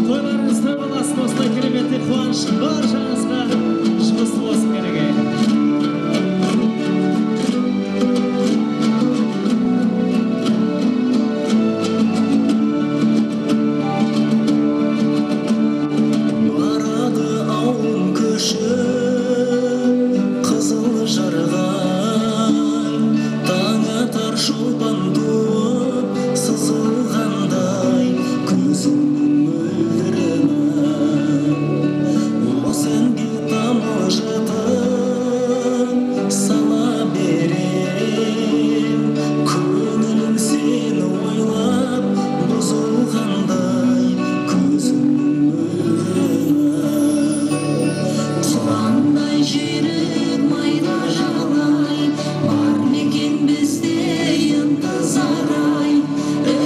Toylarınızda olasın, ostan kilometri kuanç barşanızga şıkıslı olsun gerege. Barады ауым көші қызыл жарғай таң атар шолпан туып сызылғандай көзімнің мөлдіріні осы әнге тамылжытып сала берем көңілім сені ойлап бұзылғандай көзімнің Құландай жерік майда жағалай бар некен бізде ынтызарай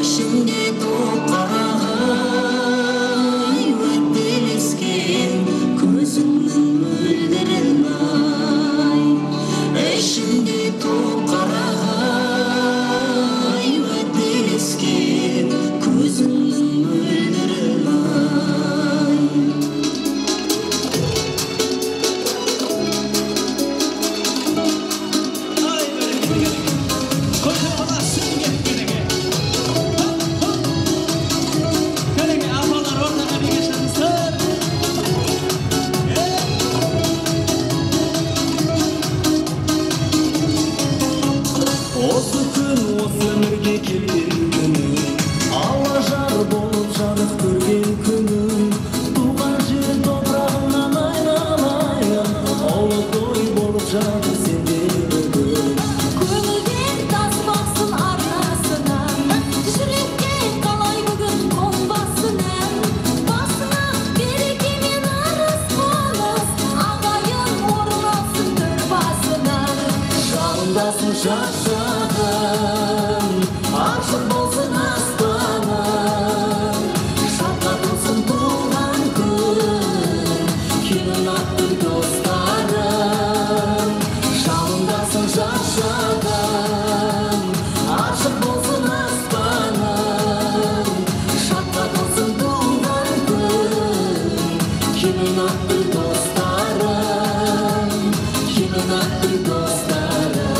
ішінде тоқарағай өттелескен көзіңнің мөлдірін-ай ішінде тоқарағай өттелескен көзіңнің мөлдірін-ай Ay böyle koca olasın gerege. Gerege afalar ortaga bir geçersizler. Осы күн осы өмірге келген күнім алла жар болып жарық көрген күнім туған жер топырағынан айналайын ұлы той болып жатыр сенде бүгін Көңілден тасбақсың арнасынан жүрекке қалай бүгін қонбасынан басына береке мен арыз қоныс ағайын орналсын төр басынан жалындасын шашағын ашық болсын аспаның шаттатылсын туған күн келін атты достарым жалындасын шашағын ашық болсын аспаның шаттатылсын туған күн келін атты достарым келін атты достарым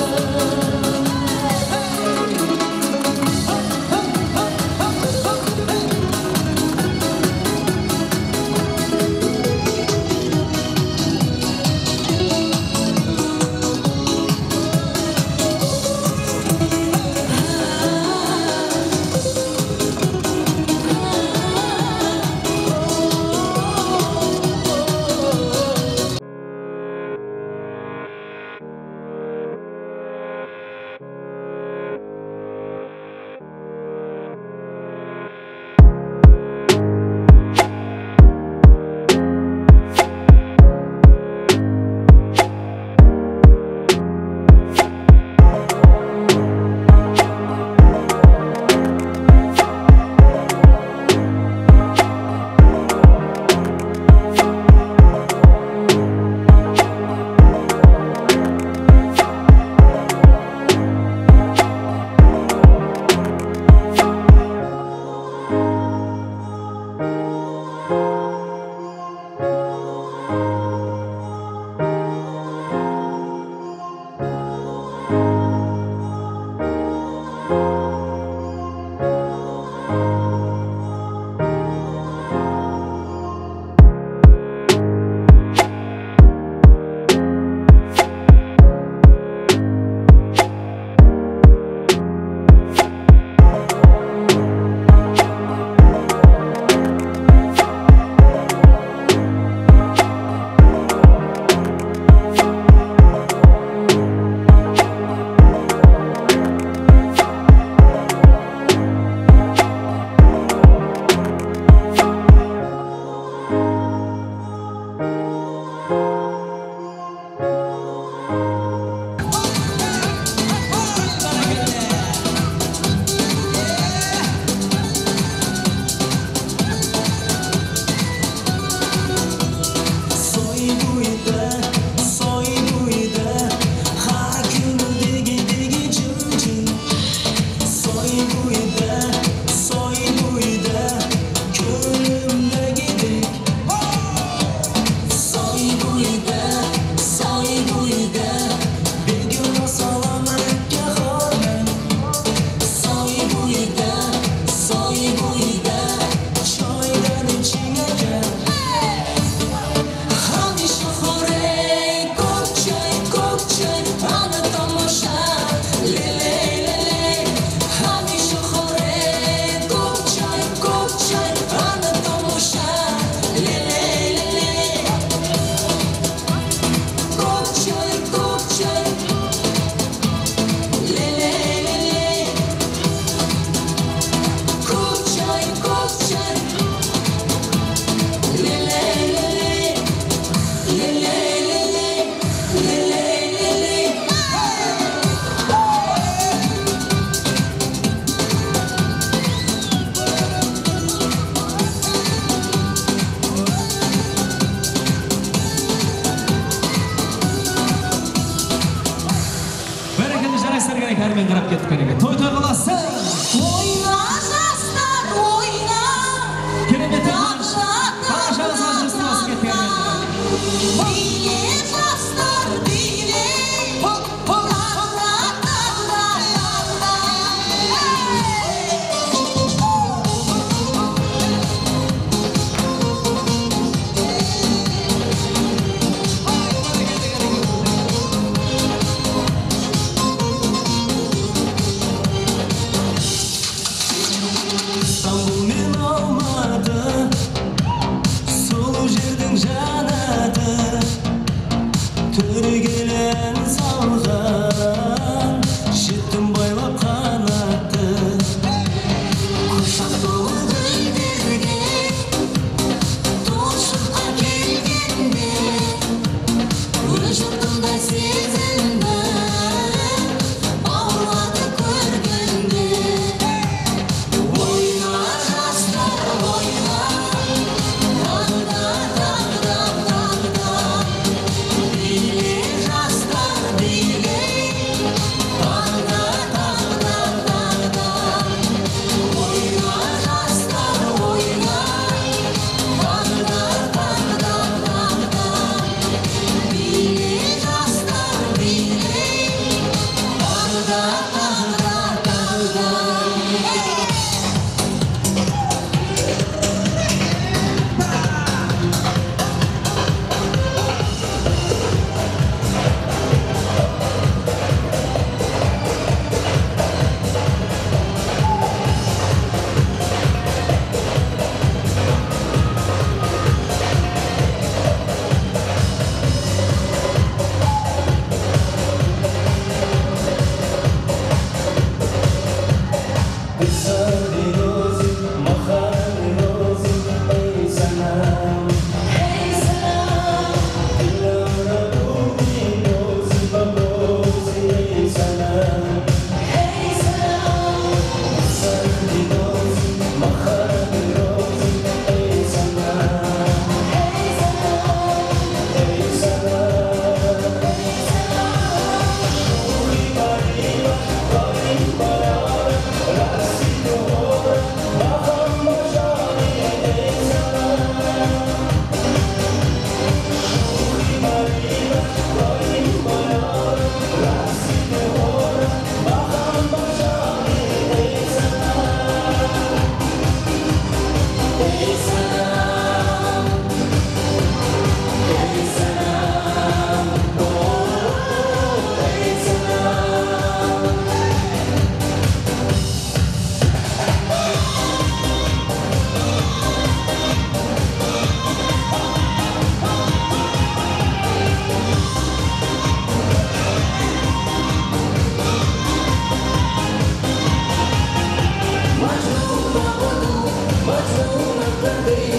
Стамбул мен Алматы, сұлу жердің жанаты, төрегелен салған, жеттім байлап қанатты. Құшақ толы гүлдерге, толшыққа келгенде, өз жұртымда сезіндім, бауырларды көргенде. Ойна жастар, ойна, тағда, тағда, тағда. Биле жастар, биле, тағда, тағда, тағда. Ойна жастар, ойна, тағда, тағда, тағда. Биле жастар, биле, тағда, тағда, тағда. Majnun, Majnun, Majnun,